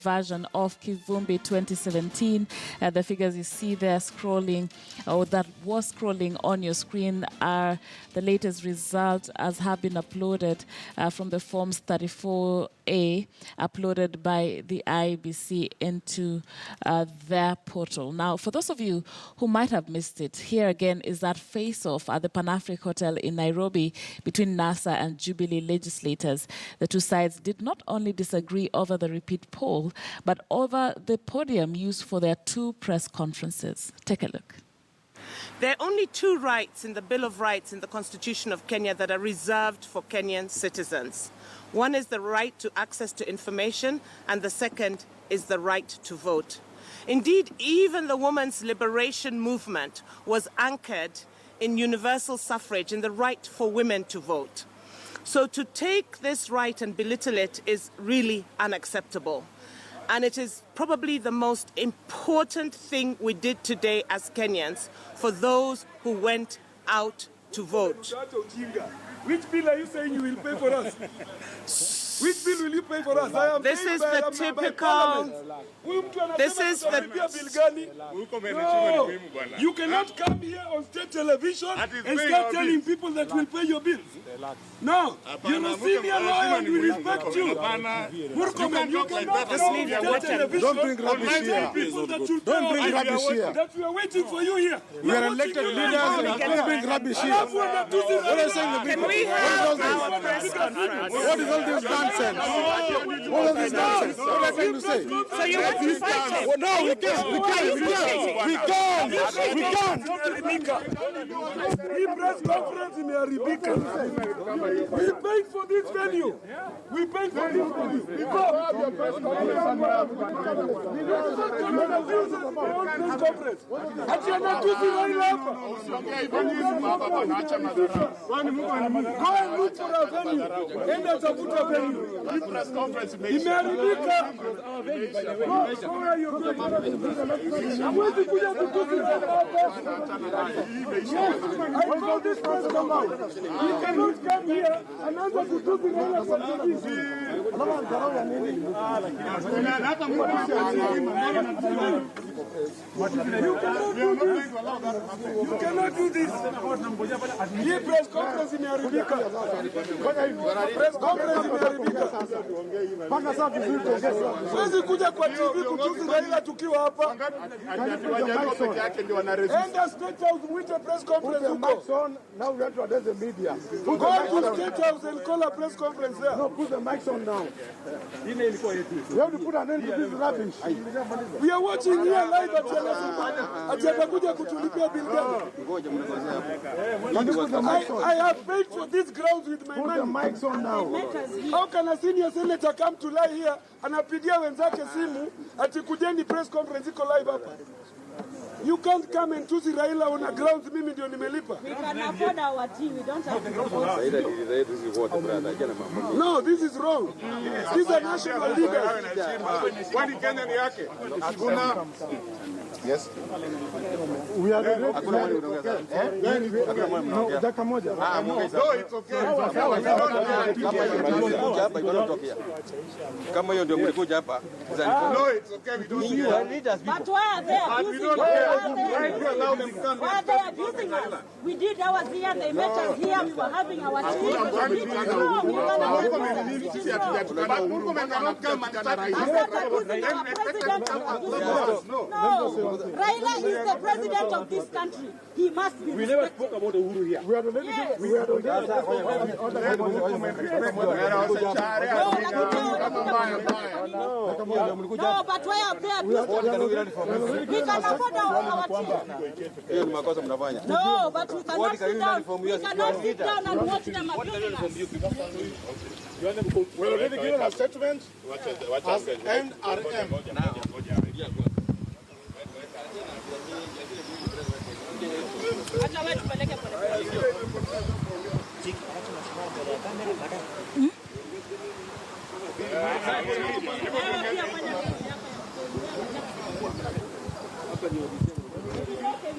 version of Kivumbi 2017. The figures you see there scrolling, or that was scrolling on your screen, are the latest results as have been uploaded from the Forms 34A uploaded by the IEBC into their portal. Now, for those of you who might have missed it, here again is that face-off at the Panafric Hotel in Nairobi between NASA and Jubilee legislators. The two sides did not only disagree over the repeat poll, but over the podium used for their two press conferences. Take a look. There are only two rights in the Bill of Rights in the Constitution of Kenya that are reserved for Kenyan citizens. One is the right to access to information, and the second is the right to vote. Indeed, even the women's liberation movement was anchored in universal suffrage, in the right for women to vote. So to take this right and belittle it is really unacceptable. And it is probably the most important thing we did today as Kenyans for those who went out to vote. Which bill are you saying you will pay for us? Which bill will you pay for us? This is the typical... This is the... No, you cannot come here on state television and start telling people that will pay your bills. No, you're a senior lawyer and we respect you. Murkomen, you cannot come on state television. Don't bring rubbish here. Don't bring rubbish here. That we are waiting for you here. We are elected leaders and don't bring rubbish here. What are you saying? Can we have our press conference? What is all this nonsense? What is this nonsense? What are you trying to say? So you want to fight it? No, we can't. We can't. We press conference in Aribika. We paid for this venue. We paid for this venue. We go and look for a venue. Enda tafuta venue. Press conference imeharibika. Hamwezi kuja kutusi hapa. I call this press conference. You cannot come here and answer kutusi Raila kwa TV. You cannot do this. Hii press conference imeharibika. Press conference imeharibika. Mpaka sasa tusiongeze. Siwezi kuja kwa TV kutusi Raila tukiwa hapa. Enda State House mwite press conference huko. Now we have to address the media. Go to State House and call a press conference there. No, put the mics on now. We have to put an end to this rubbish. We are watching here live at atakuja kutulipia bill gani? I have paid for this grounds with my money. Put the mics on now. How can a senior senator come to lie here anapigia wenzake simu ati kujeni press conference iko live hapa? You can't come and tusi Raila on a grounds mimi ndio nimelipa. We can afford our tea, we don't have to afford. No, this is wrong. These are national leaders. Kwani Kenya ni yake? Hakuna. Yes. We are ready. Dakika moja. No, it's okay. Kama hiyo ndio mlikuja hapa. No, it's okay. We don't care. But why are they abusing us? Why are they abusing us? We did ours here, they met us here, we were having our tea. It is wrong. You cannot do that. It is wrong. No. Raila is the president of this country. He must be respected. We never spoke about Uhuru here. We are the ladies. Yes. We are the ladies. No, but why are they abusing? We can afford our tea. Hiyo ni makosa mnafanya. No, but we cannot sit down. We cannot sit down and watch them abusing us. We already given a statement as NRM.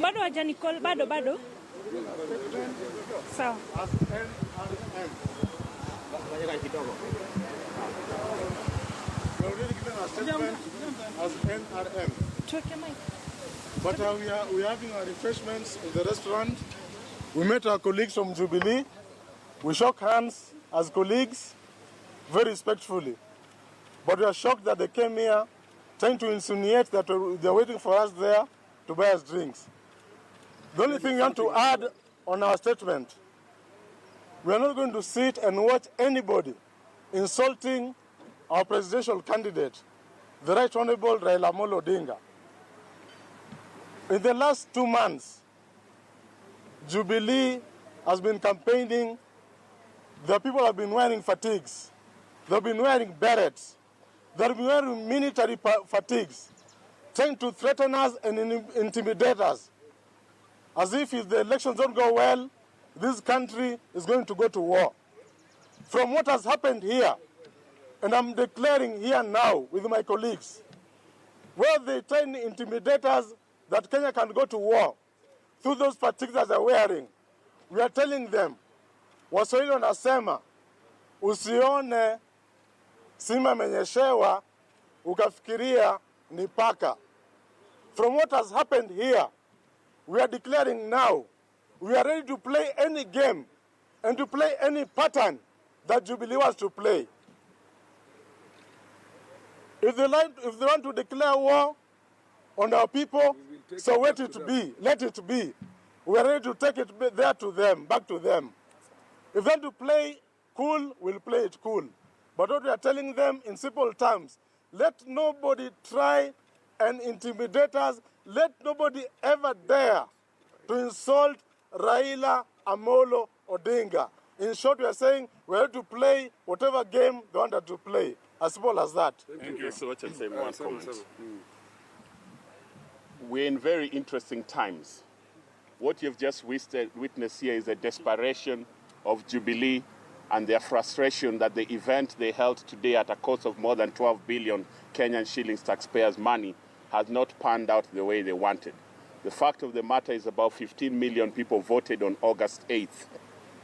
Bado hajani call, bado. Sawa. already given our statement as NRM. But we are having our refreshments in the restaurant. We met our colleagues from Jubilee. We shook hands as colleagues, very respectfully. But we are shocked that they came here trying to insinuate that they're waiting for us there to buy us drinks. The only thing we want to add on our statement, we are not going to sit and watch anybody insulting our presidential candidate, the Right Honorable Raila Amolo Odinga. In the last 2 months, Jubilee has been campaigning. The people have been wearing fatigues. They've been wearing berets. They've been wearing military fatigues, trying to threaten us and intimidate us. As if the elections don't go well, this country is going to go to war. From what has happened here, and I'm declaring here now with my colleagues, where they try to intimidate us that Kenya can go to war through those fatigues that they're wearing, we are telling them, Waswahili wanasema, usione sima menyeshewa ukafikiria ni paka. From what has happened here, we are declaring now, we are ready to play any game and to play any pattern that Jubilee wants to play. If they want to declare war on our people, so let it be. Let it be. We are ready to take it there to them, back to them. If they want to play cool, we'll play it cool. But what we are telling them in simple terms, let nobody try and intimidate us. Let nobody ever dare to insult Raila Amolo Odinga. In short, we are saying we have to play whatever game they wanted to play. As simple as that. Thank you so much. And say one comment. We're in very interesting times. What you've just witnessed here is a desperation of Jubilee and their frustration that the event they held today at a cost of more than 12 billion Kenyan shillings taxpayers' money has not panned out the way they wanted. The fact of the matter is about 15 million people voted on August 8th.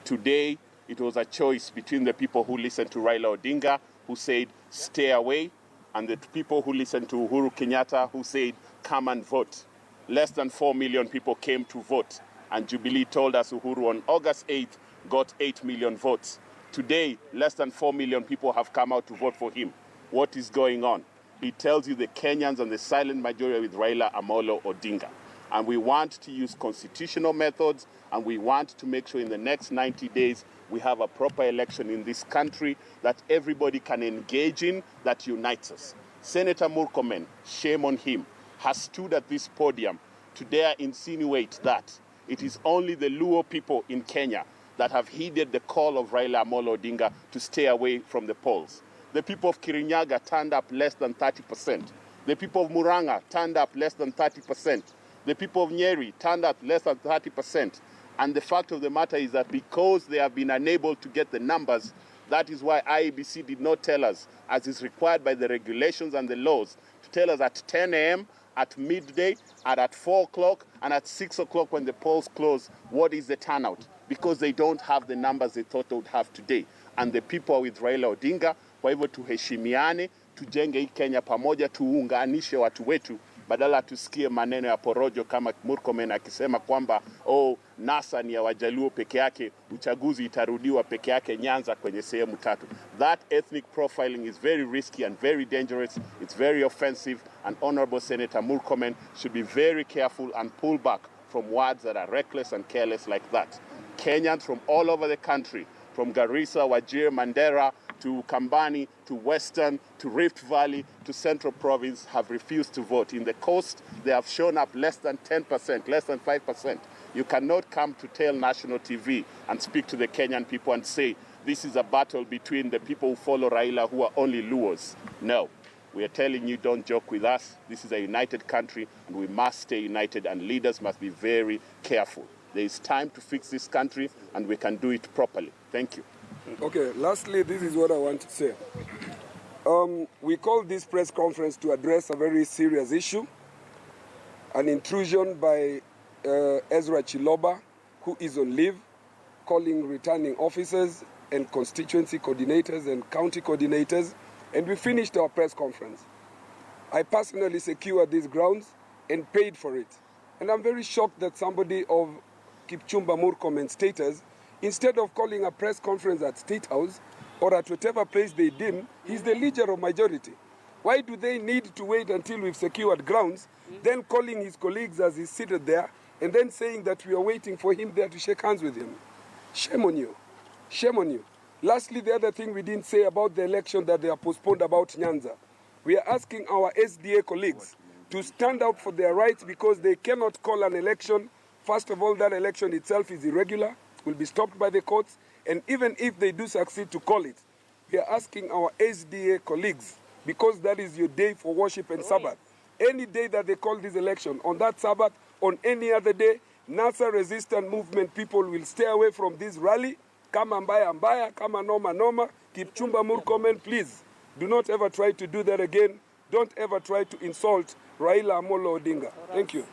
Today, it was a choice between the people who listened to Raila Odinga, who said, stay away, and the people who listened to Uhuru Kenyatta, who said, come and vote. Less than 4 million people came to vote, and Jubilee told us Uhuru on August 8th got 8 million votes. Today, less than 4 million people have come out to vote for him. What is going on? He tells you the Kenyans and the silent majority with Raila Amolo Odinga. And we want to use constitutional methods, and we want to make sure in the next 90 days we have a proper election in this country that everybody can engage in, that unites us. Senator Murkomen, shame on him, has stood at this podium to dare insinuate that it is only the Luo people in Kenya that have heeded the call of Raila Amolo Odinga to stay away from the polls. The people of Kirinyaga turned up less than 30%. The people of Muranga turned up less than 30%. The people of Nyeri turned up less than 30%. And the fact of the matter is that because they have been unable to get the numbers, that is why IEBC did not tell us, as is required by the regulations and the laws, to tell us at 10 a.m., at midday, and at 4 o'clock, and at 6 o'clock when the polls close, what is the turnout? Because they don't have the numbers they thought they would have today. And the people are with Raila Odinga, kwa hivyo tuheshimiane, tujenge hii Kenya pamoja, tuunganishe watu wetu, badala tusikie maneno ya porojo kama Murkomen akisema kwamba NASA ni ya Wajaluo peke yake, uchaguzi itarudiwa peke yake Nyanza kwenye sehemu tatu. That ethnic profiling is very risky and very dangerous. It's very offensive, and Honorable Senator Murkomen should be very careful and pull back from words that are reckless and careless like that. Kenyans from all over the country, from Garissa, Wajir, Mandera, to Kambani, to Western, to Rift Valley, to Central Province have refused to vote. In the coast, they have shown up less than 10%, less than 5%. You cannot come to tell national TV and speak to the Kenyan people and say, this is a battle between the people who follow Raila who are only Luos. No, we are telling you, don't joke with us. This is a united country, and we must stay united, and leaders must be very careful. There is time to fix this country, and we can do it properly. Thank you. Okay, lastly, this is what I want to say. We called this press conference to address a very serious issue, an intrusion by Ezra Chiloba, who is on leave, calling returning officers and constituency coordinators and county coordinators And we finished our press conference. I personally secured these grounds and paid for it. And I'm very shocked that somebody of Kipchumba Murkomen status, instead of calling a press conference at State House or at whatever place they deem, he's the leader of majority. Why do they need to wait until we've secured grounds, then calling his colleagues as he's seated there, and then saying that we are waiting for him there to shake hands with him? Shame on you. Shame on you. Lastly, the other thing we didn't say about the election that they are postponed about Nyanza. We are asking our SDA colleagues to stand up for their rights because they cannot call an election. First of all, that election itself is irregular, will be stopped by the courts, and even if they do succeed to call it, we are asking our SDA colleagues, because that is your day for worship and Sabbath. Any day that they call this election, on that Sabbath, on any other day, NASA resistant movement people will stay away from this rally. Kama mbaya mbaya, kama noma noma, Kipchumba Murkomen, please, do not ever try to do that again. Don't ever try to insult Raila Amolo Odinga. Thank you.